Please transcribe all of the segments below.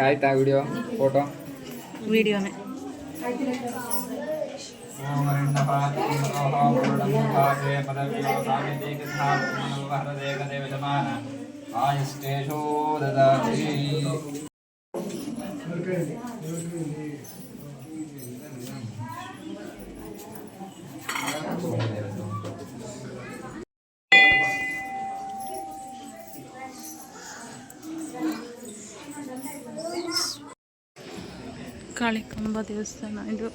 ಆಯ್ತಾ video photo ವಿಡಿಯೋನೇ ಆಯಷ್ಟೇಶೋ ದದಾತಿ Kalikamba ದೇವಸ್ಥಾನ ಇದು.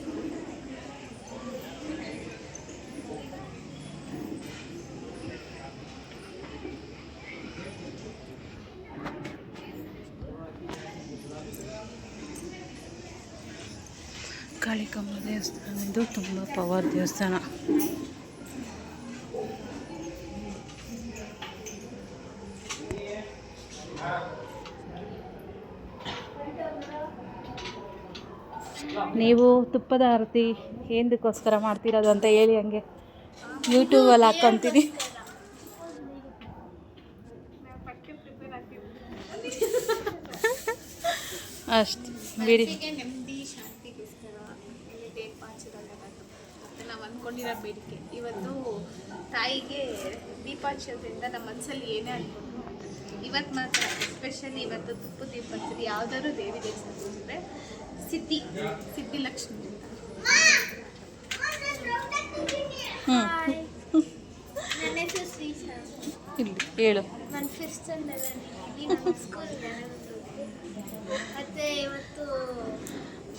ಕಾಳಿಕಾಂಬ ದೇವಸ್ಥಾನ ಇದು ತುಂಬ ಪವರ್ ದೇವಸ್ಥಾನ. ನೀವು ತುಪ್ಪದ ಆರತಿ ಏನಕ್ಕೋಸ್ಕರ ಮಾಡ್ತಿರೋದು ಅಂತ ಹೇಳಿ, ಹಂಗೆ ಯೂಟ್ಯೂಬಲ್ಲಿ ಹಾಕ್ಕೊಂತೀನಿ. ಅಷ್ಟು ಬಿಡಿ. ನಾವು ಅಂದ್ಕೊಂಡಿರೋ ಬೇಡಿಕೆ ಇವತ್ತು ತಾಯಿಗೆ ದೀಪಾಚರಣೆಯಿಂದ ನಮ್ಮ ಮನಸ್ಸಲ್ಲಿ ಏನೇ ಅನ್ಕೊಂಡು ಇವತ್ತು ಮಾತ್ರ ಎಸ್ಪೆಷಲಿ ಇವತ್ತು ತುಪ್ಪ ದೀಪ ಹಚ್ಚಿದ್ರೆ ಯಾವುದಾದ್ರು ದೇವಿ ದೇವಸ್ಥಾನ ಅಂದರೆ ಸಿದ್ಧಿಲಕ್ಷ್ಮಿ ಅಂತ. ನನ್ನ ಹೆಸರು ಶ್ರೀಶಾ. ಇಲ್ಲಿ ಹೇಳು. ನಾನು 5th ಸ್ಟ್ಯಾಂಡರ್ಡಲ್ಲಿ ಸ್ಕೂಲ್ ಮತ್ತು ಇವತ್ತು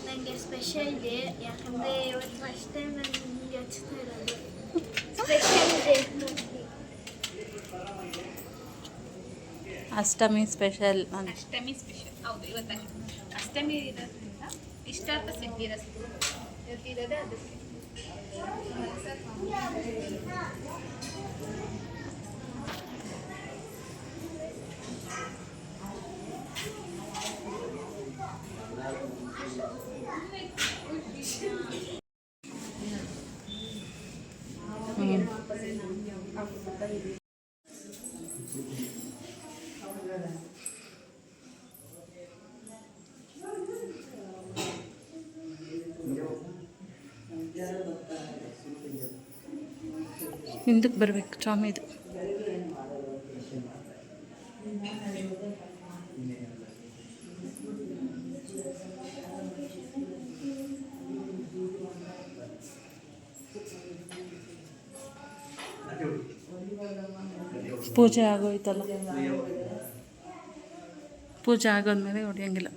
ನನಗೆ ಸ್ಪೆಷಲ್ ಡೇ, ಯಾಕಂದರೆ ಇವತ್ತು ಫಸ್ಟ್ ಟೈಮ್ ನಾನು ನಿಮಗೆ ಹಚ್ತಾ ಇರೋದು. ಸ್ಪೆಷಲ್ ಡೇ ಅಷ್ಟಮಿ ಸ್ಪೆಷಲ್. ಅಷ್ಟಮಿ ಸ್ಪೆಷಲ್ ಹೌದು. ಇವತ್ತು ಅಷ್ಟಮಿ ಇರೋದ್ರಿಂದ ಇಷ್ಟಾರ್ಥ ಸಿದ್ಧಿರಸ್ತು ಇವತ್ತಿರೋದೇ ಅದಕ್ಕೆ. ಹಿಂದಕ್ಕೆ ಬರಬೇಕು ಸ್ವಾಮಿದು. ಪೂಜೆ ಆಗೋಯ್ತಲ್ಲ, ಪೂಜೆ ಆಗೋದ್ಮೇಲೆ ಹೊಡೆಯಂಗಿಲ್ಲ.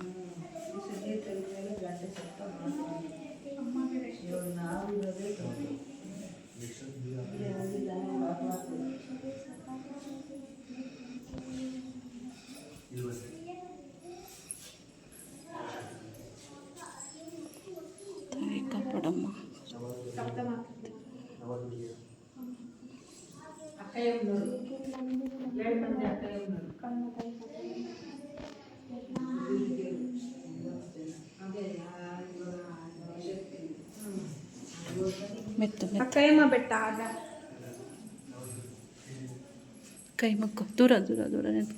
ತಾಯಿ ಕಾಪಾಡಮ್ಮ. ಮೆತ್ತು ಅಕ್ಕಯ್ಯಮ್ಮ ಬೆಟ್ಟ ಕೈ ಮುಕ್ಕು. ದೂರ ದೂರ ದೂರ ನೆನಪು.